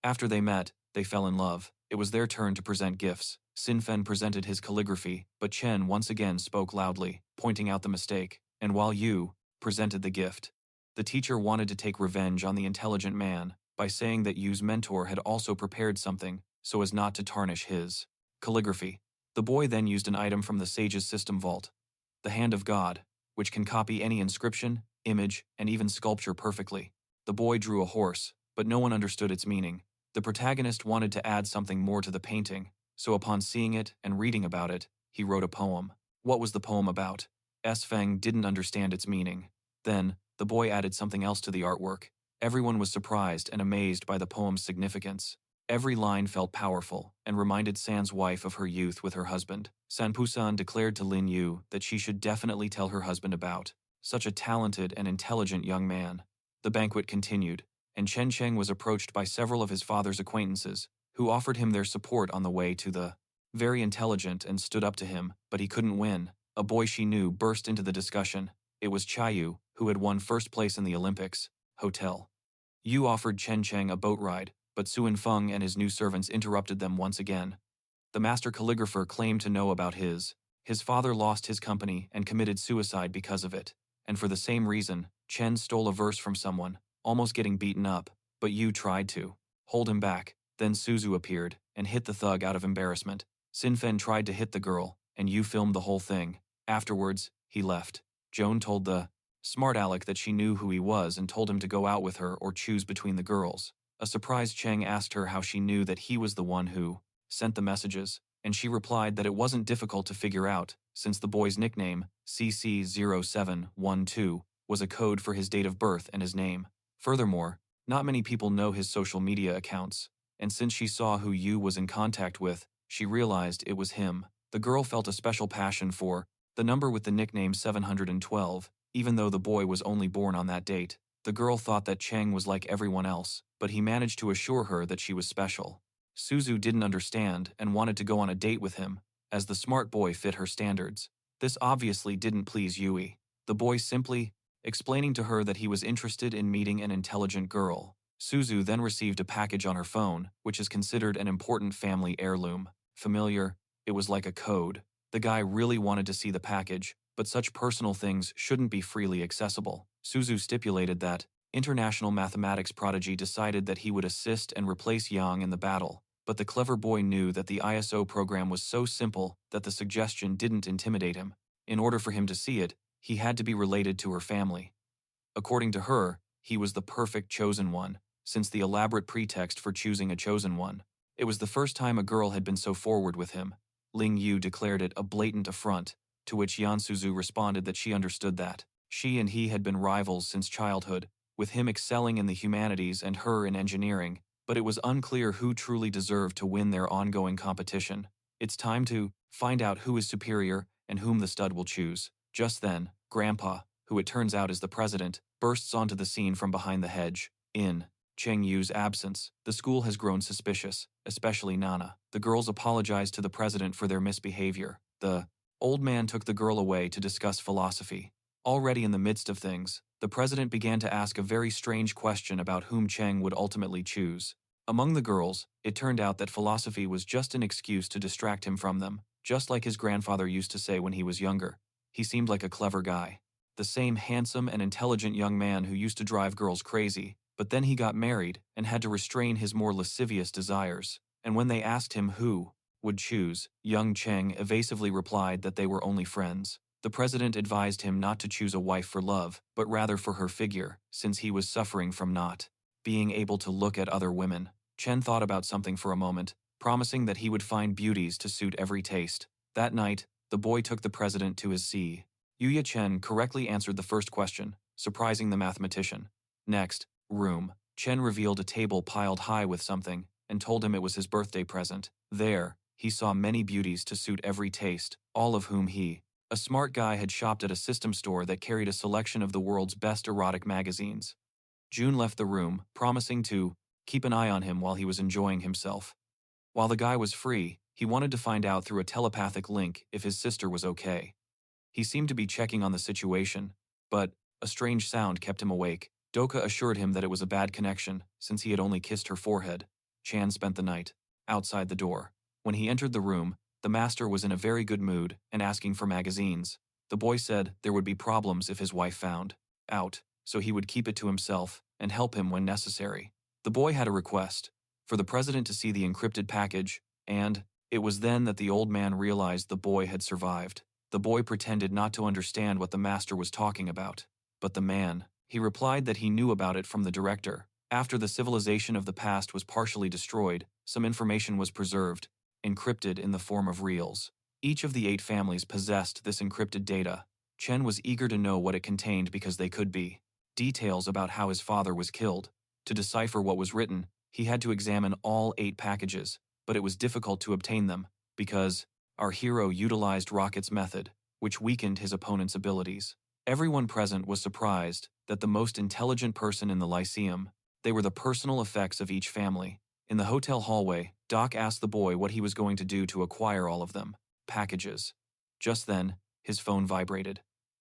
after they met, they fell in love. It was their turn to present gifts. Sinfen presented his calligraphy, but Chen once again spoke loudly, pointing out the mistake, and while Yu presented the gift. The teacher wanted to take revenge on the intelligent man by saying that Yu's mentor had also prepared something so as not to tarnish his calligraphy. The boy then used an item from the sage's system vault, the Hand of God, which can copy any inscription, image, and even sculpture perfectly. The boy drew a horse, but no one understood its meaning. The protagonist wanted to add something more to the painting, so upon seeing it and reading about it, he wrote a poem. What was the poem about? S. Feng didn't understand its meaning. Then, the boy added something else to the artwork. Everyone was surprised and amazed by the poem's significance. Every line felt powerful and reminded San's wife of her youth with her husband. Sanpusan declared to Lin Yu that she should definitely tell her husband about such a talented and intelligent young man. The banquet continued, and Chen Cheng was approached by several of his father's acquaintances, who offered him their support on the way to the very intelligent and stood up to him, but he couldn't win. A boy she knew burst into the discussion. It was Chayu, who had won first place in the Olympics. Hotel. Yu offered Chen Cheng a boat ride, but Suin Feng and his new servants interrupted them once again. The master calligrapher claimed to know about his father lost his company and committed suicide because of it. And for the same reason, Chen stole a verse from someone, almost getting beaten up, but Yu tried to hold him back. Then Suzu appeared and hit the thug out of embarrassment. Sinfen tried to hit the girl, and Yu filmed the whole thing. Afterwards, he left. Joan told the smart aleck that she knew who he was and told him to go out with her or choose between the girls. A surprised Cheng asked her how she knew that he was the one who sent the messages, and she replied that it wasn't difficult to figure out, since the boy's nickname, CC0712, was a code for his date of birth and his name. Furthermore, not many people know his social media accounts, and since she saw who Yu was in contact with, she realized it was him. The girl felt a special passion for the number with the nickname 712, even though the boy was only born on that date. The girl thought that Cheng was like everyone else, but he managed to assure her that she was special. Suzu didn't understand and wanted to go on a date with him, as the smart boy fit her standards. This obviously didn't please Yui. The boy simply explaining to her that he was interested in meeting an intelligent girl. Suzu then received a package on her phone, which is considered an important family heirloom. Familiar, it was like a code. The guy really wanted to see the package, but such personal things shouldn't be freely accessible. Suzu stipulated that international mathematics prodigy decided that he would assist and replace Yang in the battle, but the clever boy knew that the ISO program was so simple that the suggestion didn't intimidate him. In order for him to see it, he had to be related to her family. According to her, he was the perfect chosen one, since the elaborate pretext for choosing a chosen one. It was the first time a girl had been so forward with him. Ling Yu declared it a blatant affront, to which Yan Suzu responded that she understood that. She and he had been rivals since childhood, with him excelling in the humanities and her in engineering, but it was unclear who truly deserved to win their ongoing competition. It's time to find out who is superior and whom the stud will choose. Just then, Grandpa, who it turns out is the president, bursts onto the scene from behind the hedge. In Cheng Yu's absence, the school has grown suspicious, especially Nana. The girls apologized to the president for their misbehavior. The old man took the girl away to discuss philosophy. Already in the midst of things, the president began to ask a very strange question about whom Cheng would ultimately choose. Among the girls, it turned out that philosophy was just an excuse to distract him from them, just like his grandfather used to say when he was younger. He seemed like a clever guy. The same handsome and intelligent young man who used to drive girls crazy, but then he got married and had to restrain his more lascivious desires. And when they asked him who would choose, young Cheng evasively replied that they were only friends. The president advised him not to choose a wife for love, but rather for her figure, since he was suffering from not being able to look at other women. Chen thought about something for a moment, promising that he would find beauties to suit every taste. That night, the boy took the president to his sea. Yuya Chen correctly answered the first question, surprising the mathematician. Next, room. Chen revealed a table piled high with something, and told him it was his birthday present. There, he saw many beauties to suit every taste, all of whom he, a smart guy, had shopped at a system store that carried a selection of the world's best erotic magazines. June left the room, promising to keep an eye on him while he was enjoying himself. While the guy was free, he wanted to find out through a telepathic link if his sister was okay. He seemed to be checking on the situation, but a strange sound kept him awake. Doka assured him that it was a bad connection, since he had only kissed her forehead. Chan spent the night outside the door. When he entered the room, the master was in a very good mood and asking for magazines. The boy said there would be problems if his wife found out, so he would keep it to himself and help him when necessary. The boy had a request for the president to see the encrypted package, and it was then that the old man realized the boy had survived. The boy pretended not to understand what the master was talking about. But the man, he replied that he knew about it from the director. After the civilization of the past was partially destroyed, some information was preserved, encrypted in the form of reals. Each of the 8 families possessed this encrypted data. Chen was eager to know what it contained because they could be details about how his father was killed. To decipher what was written, he had to examine all 8 packages, but it was difficult to obtain them, because our hero utilized Rocket's method, which weakened his opponent's abilities. Everyone present was surprised that the most intelligent person in the Lyceum, they were the personal effects of each family. In the hotel hallway, Doc asked the boy what he was going to do to acquire all of them. Packages. Just then, his phone vibrated.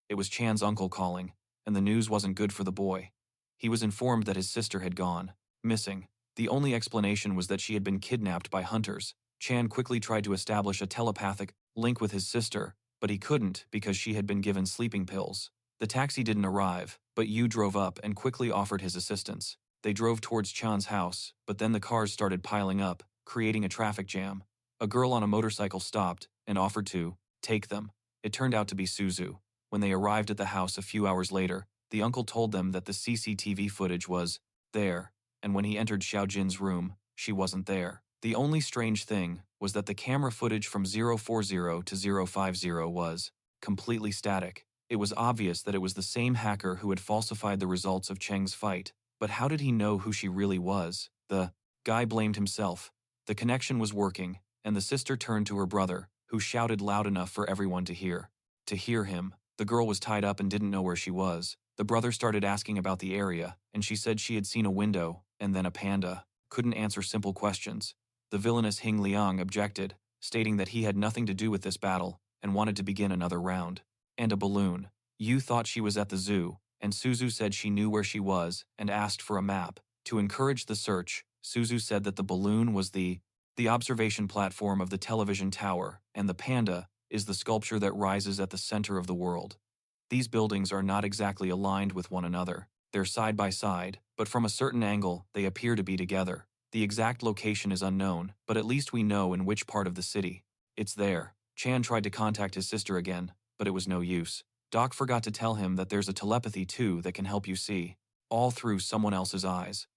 It was Chan's uncle calling, and the news wasn't good for the boy. He was informed that his sister had gone missing. The only explanation was that she had been kidnapped by hunters. Chan quickly tried to establish a telepathic link with his sister, but he couldn't because she had been given sleeping pills. The taxi didn't arrive, but Yu drove up and quickly offered his assistance. They drove towards Chan's house, but then the cars started piling up, creating a traffic jam. A girl on a motorcycle stopped and offered to take them. It turned out to be Suzu. When they arrived at the house a few hours later, the uncle told them that the CCTV footage was there, and when he entered Xiaojin's room, she wasn't there. The only strange thing was that the camera footage from 040 to 050 was completely static. It was obvious that it was the same hacker who had falsified the results of Cheng's fight, but how did he know who she really was? The guy blamed himself. The connection was working, and the sister turned to her brother, who shouted loud enough for everyone to hear. To hear him, the girl was tied up and didn't know where she was. The brother started asking about the area, and she said she had seen a window, and then a panda. Couldn't answer simple questions. The villainous Hing Liang objected, stating that he had nothing to do with this battle, and wanted to begin another round. And a balloon. Yu thought she was at the zoo, and Suzu said she knew where she was, and asked for a map. To encourage the search, Suzu said that the balloon was the observation platform of the television tower, and the panda is the sculpture that rises at the center of the world. These buildings are not exactly aligned with one another. They're side by side, but from a certain angle, they appear to be together. The exact location is unknown, but at least we know in which part of the city. It's there. Chan tried to contact his sister again, but it was no use. Doc forgot to tell him that there's a telepathy too that can help you see, all through someone else's eyes.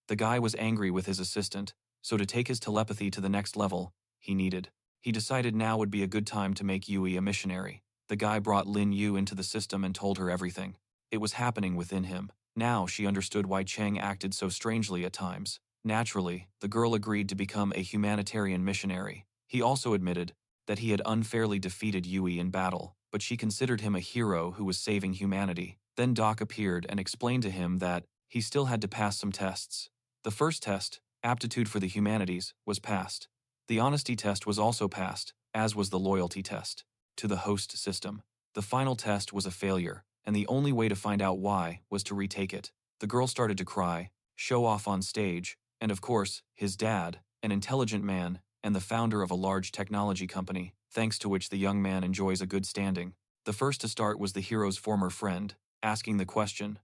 The guy was angry with his assistant, so to take his telepathy to the next level, he decided now would be a good time to make Yui a missionary. The guy brought Lin Yu into the system and told her everything. It was happening within him. Now she understood why Cheng acted so strangely at times. Naturally, the girl agreed to become a humanitarian missionary. He also admitted that he had unfairly defeated Yui in battle, but she considered him a hero who was saving humanity. Then Doc appeared and explained to him that he still had to pass some tests. The first test, aptitude for the humanities, was passed. The honesty test was also passed, as was the loyalty test to the host system. The final test was a failure, and the only way to find out why was to retake it. The girl started to cry, show off on stage, and of course, his dad, an intelligent man, and the founder of a large technology company, thanks to which the young man enjoys a good standing. The first to start was the hero's former friend, asking the question,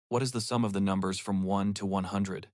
what is the sum of the numbers from 1 to 100?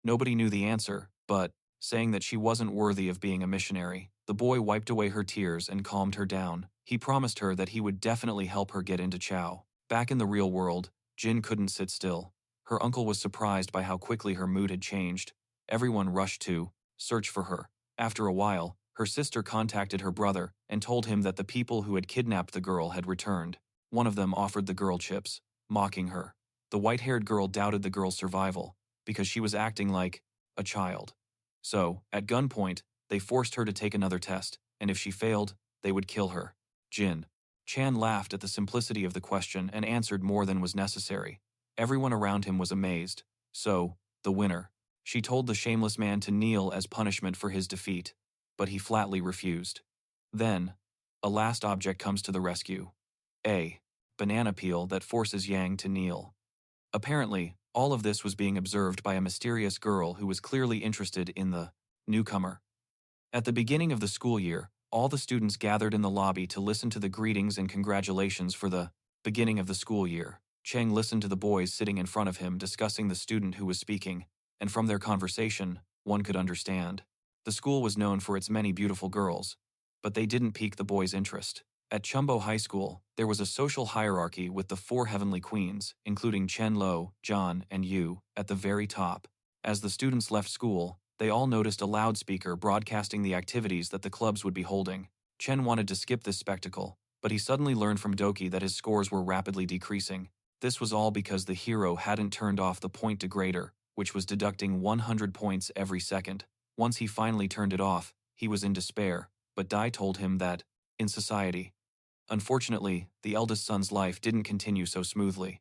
Nobody knew the answer, but, saying that she wasn't worthy of being a missionary, the boy wiped away her tears and calmed her down. He promised her that he would definitely help her get into Chao. Back in the real world, Jin couldn't sit still. Her uncle was surprised by how quickly her mood had changed. Everyone rushed to search for her. After a while, her sister contacted her brother and told him that the people who had kidnapped the girl had returned. One of them offered the girl chips, mocking her. The white-haired girl doubted the girl's survival because she was acting like a child. So, at gunpoint, they forced her to take another test, and if she failed, they would kill her. Chan laughed at the simplicity of the question and answered more than was necessary. Everyone around him was amazed. So, the winner. She told the shameless man to kneel as punishment for his defeat, but he flatly refused. Then, a last object comes to the rescue. A banana peel that forces Yang to kneel. Apparently, all of this was being observed by a mysterious girl who was clearly interested in the newcomer. At the beginning of the school year, all the students gathered in the lobby to listen to the greetings and congratulations for the beginning of the school year. Cheng listened to the boys sitting in front of him discussing the student who was speaking, and from their conversation, one could understand. The school was known for its many beautiful girls, but they didn't pique the boys' interest. At Chumbo High School, there was a social hierarchy with the 4 heavenly queens, including Chen Lo, John, and Yu, at the very top. As the students left school, they all noticed a loudspeaker broadcasting the activities that the clubs would be holding. Chen wanted to skip this spectacle, but he suddenly learned from Doki that his scores were rapidly decreasing. This was all because the hero hadn't turned off the point degrader, which was deducting 100 points every second. Once he finally turned it off, he was in despair, but Dai told him that, in society. Unfortunately, the eldest son's life didn't continue so smoothly.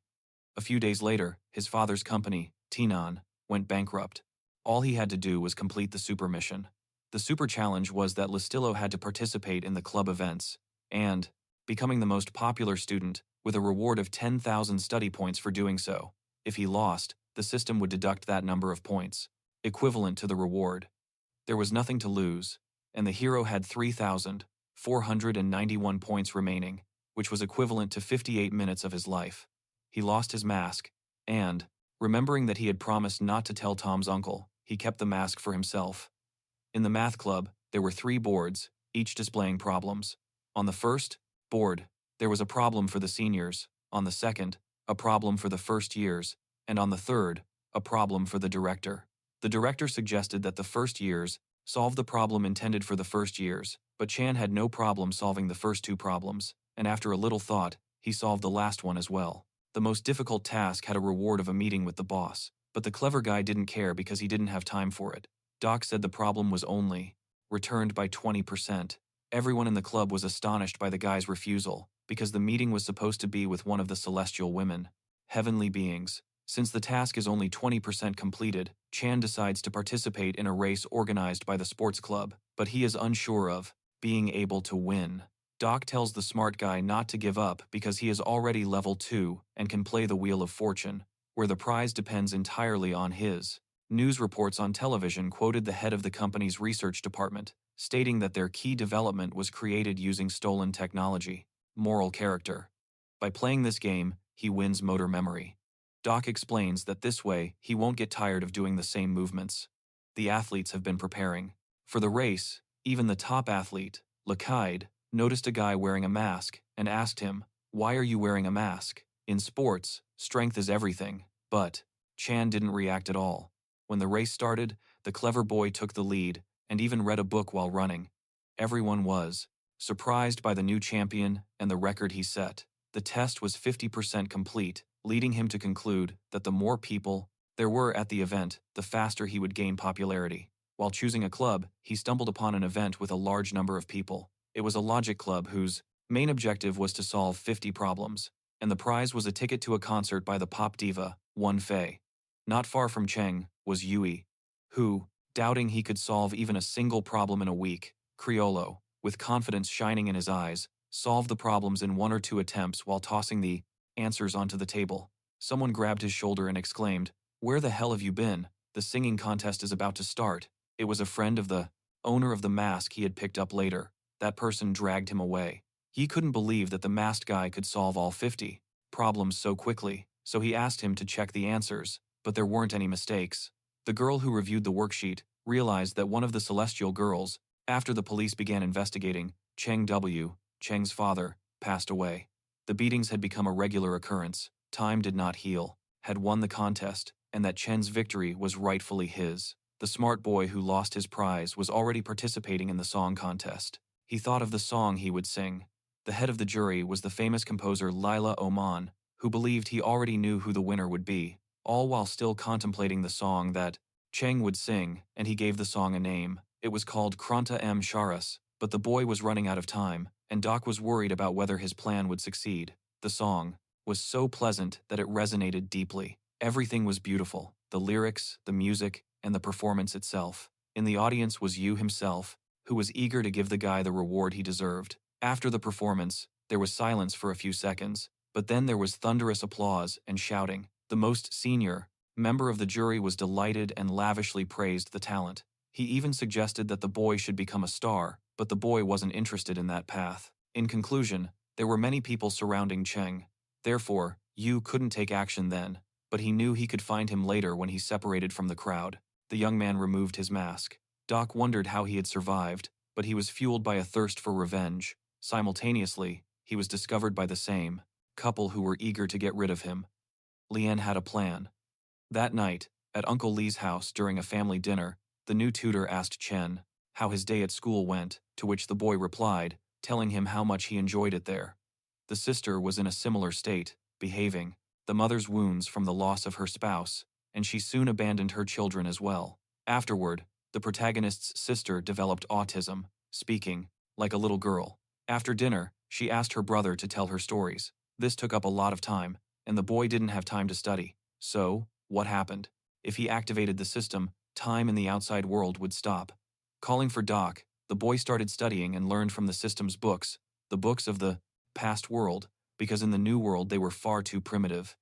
A few days later, his father's company, Tinan, went bankrupt. All he had to do was complete the super mission. The super challenge was that Listillo had to participate in the club events, and becoming the most popular student, with a reward of 10,000 study points for doing so. If he lost, the system would deduct that number of points, equivalent to the reward. There was nothing to lose, and the hero had 3,491 points remaining, which was equivalent to 58 minutes of his life. He lost his mask, and, remembering that he had promised not to tell Tom's uncle, he kept the mask for himself. In the math club, there were 3 boards, each displaying problems. On the first board, there was a problem for the seniors, on the second, a problem for the first years, and on the third, a problem for the director. The director suggested that the first years solve the problem intended for the first years, but Chan had no problem solving the first 2 problems, and after a little thought, he solved the last one as well. The most difficult task had a reward of a meeting with the boss, but the clever guy didn't care because he didn't have time for it. Doc said the problem was only returned by 20%. Everyone in the club was astonished by the guy's refusal, because the meeting was supposed to be with one of the celestial women, heavenly beings. Since the task is only 20% completed, Chan decides to participate in a race organized by the sports club, but he is unsure of being able to win. Doc tells the smart guy not to give up because he is already level 2 and can play the Wheel of Fortune, where the prize depends entirely on his. News reports on television quoted the head of the company's research department, stating that their key development was created using stolen technology. Moral character. By playing this game, he wins motor memory. Doc explains that this way, he won't get tired of doing the same movements. The athletes have been preparing. For the race, even the top athlete, Lakide, noticed a guy wearing a mask and asked him, "Why are you wearing a mask? In sports, strength is everything." But Chan didn't react at all. When the race started, the clever boy took the lead and even read a book while running. Everyone was surprised by the new champion and the record he set. The test was 50% complete, leading him to conclude that the more people there were at the event, the faster he would gain popularity. While choosing a club, he stumbled upon an event with a large number of people. It was a logic club whose main objective was to solve 50 problems, and the prize was a ticket to a concert by the pop diva, Won Fei. Not far from Cheng was Yui, who, doubting he could solve even a single problem in a week, Criollo, with confidence shining in his eyes, solved the problems in 1 or 2 attempts while tossing the answers onto the table. Someone grabbed his shoulder and exclaimed, "Where the hell have you been? The singing contest is about to start." It was a friend of the owner of the mask he had picked up later. That person dragged him away. He couldn't believe that the masked guy could solve all 50 problems so quickly, so he asked him to check the answers, but there weren't any mistakes. The girl who reviewed the worksheet realized that one of the celestial girls, after the police began investigating, Cheng's father, passed away. The beatings had become a regular occurrence, time did not heal, had won the contest, and that Chen's victory was rightfully his. The smart boy who lost his prize was already participating in the song contest. He thought of the song he would sing. The head of the jury was the famous composer Lila Oman, who believed he already knew who the winner would be, all while still contemplating the song that Cheng would sing, and he gave the song a name. It was called Kranta M. Charas, but the boy was running out of time, and Doc was worried about whether his plan would succeed. The song was so pleasant that it resonated deeply. Everything was beautiful, the lyrics, the music, and the performance itself. In the audience was Yu himself, who was eager to give the guy the reward he deserved. After the performance, there was silence for a few seconds, but then there was thunderous applause and shouting. The most senior member of the jury was delighted and lavishly praised the talent. He even suggested that the boy should become a star, but the boy wasn't interested in that path. In conclusion, there were many people surrounding Cheng. Therefore, Yu couldn't take action then, but he knew he could find him later when he separated from the crowd. The young man removed his mask. Doc wondered how he had survived, but he was fueled by a thirst for revenge. Simultaneously, he was discovered by the same couple who were eager to get rid of him. Lian had a plan. That night, at Uncle Lee's house during a family dinner, the new tutor asked Chen how his day at school went, to which the boy replied, telling him how much he enjoyed it there. The sister was in a similar state, behaving, the mother's wounds from the loss of her spouse, and she soon abandoned her children as well. Afterward, the protagonist's sister developed autism, speaking like a little girl. After dinner, she asked her brother to tell her stories. This took up a lot of time, and the boy didn't have time to study. So, what happened? If he activated the system, time in the outside world would stop. Calling for Doc, the boy started studying and learned from the system's books, the books of the past world, because in the new world they were far too primitive.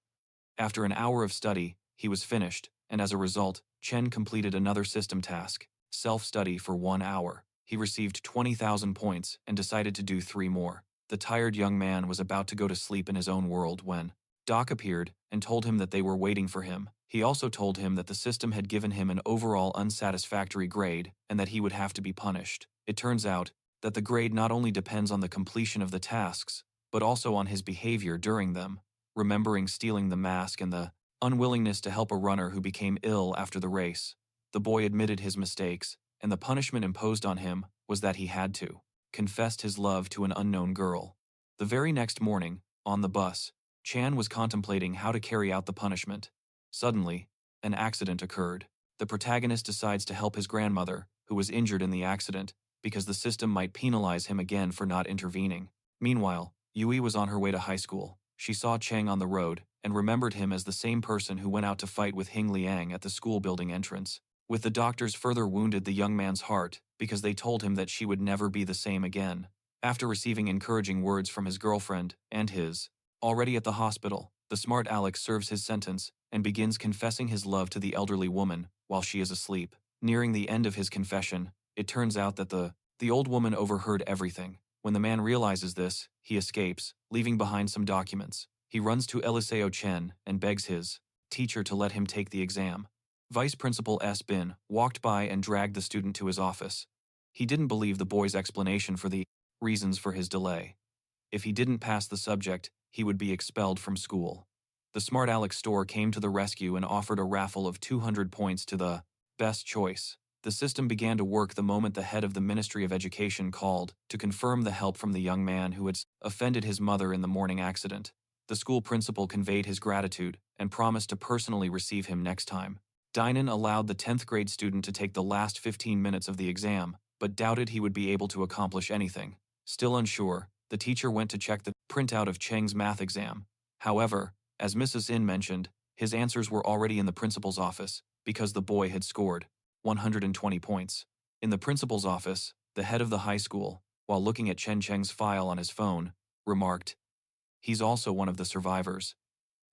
After an hour of study, he was finished, and as a result, Chen completed another system task, self-study for 1 hour. He received 20,000 points and decided to do 3 more. The tired young man was about to go to sleep in his own world when Doc appeared and told him that they were waiting for him. He also told him that the system had given him an overall unsatisfactory grade and that he would have to be punished. It turns out that the grade not only depends on the completion of the tasks, but also on his behavior during them. Remembering stealing the mask and the unwillingness to help a runner who became ill after the race, the boy admitted his mistakes, and the punishment imposed on him was that he had to confessed his love to an unknown girl. The very next morning, on the bus, Chan was contemplating how to carry out the punishment. Suddenly, an accident occurred. The protagonist decides to help his grandmother, who was injured in the accident, because the system might penalize him again for not intervening. Meanwhile, Yui was on her way to high school. She saw Cheng on the road and remembered him as the same person who went out to fight with Hing Liang at the school building entrance. With the doctors further wounded the young man's heart because they told him that she would never be the same again. After receiving encouraging words from his girlfriend and his already at the hospital, the smart Alex serves his sentence and begins confessing his love to the elderly woman while she is asleep. Nearing the end of his confession, it turns out that the old woman overheard everything. When the man realizes this, he escapes, leaving behind some documents. He runs to Eliseo Chen and begs his teacher to let him take the exam. Vice Principal S. Bin walked by and dragged the student to his office. He didn't believe the boy's explanation for the reasons for his delay. If he didn't pass the subject, he would be expelled from school. The Smart Alex store came to the rescue and offered a raffle of 200 points to the best choice. The system began to work the moment the head of the Ministry of Education called to confirm the help from the young man who had offended his mother in the morning accident. The school principal conveyed his gratitude and promised to personally receive him next time. Dinan allowed the 10th grade student to take the last 15 minutes of the exam, but doubted he would be able to accomplish anything. Still unsure, the teacher went to check the printout of Cheng's math exam. However, as Mrs. In mentioned, his answers were already in the principal's office because the boy had scored 120 points. In the principal's office, the head of the high school, while looking at Chen Cheng's file on his phone, remarked, "He's also one of the survivors."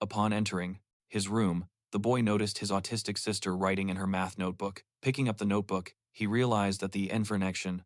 Upon entering his room, the boy noticed his autistic sister writing in her math notebook. Picking up the notebook, he realized that the information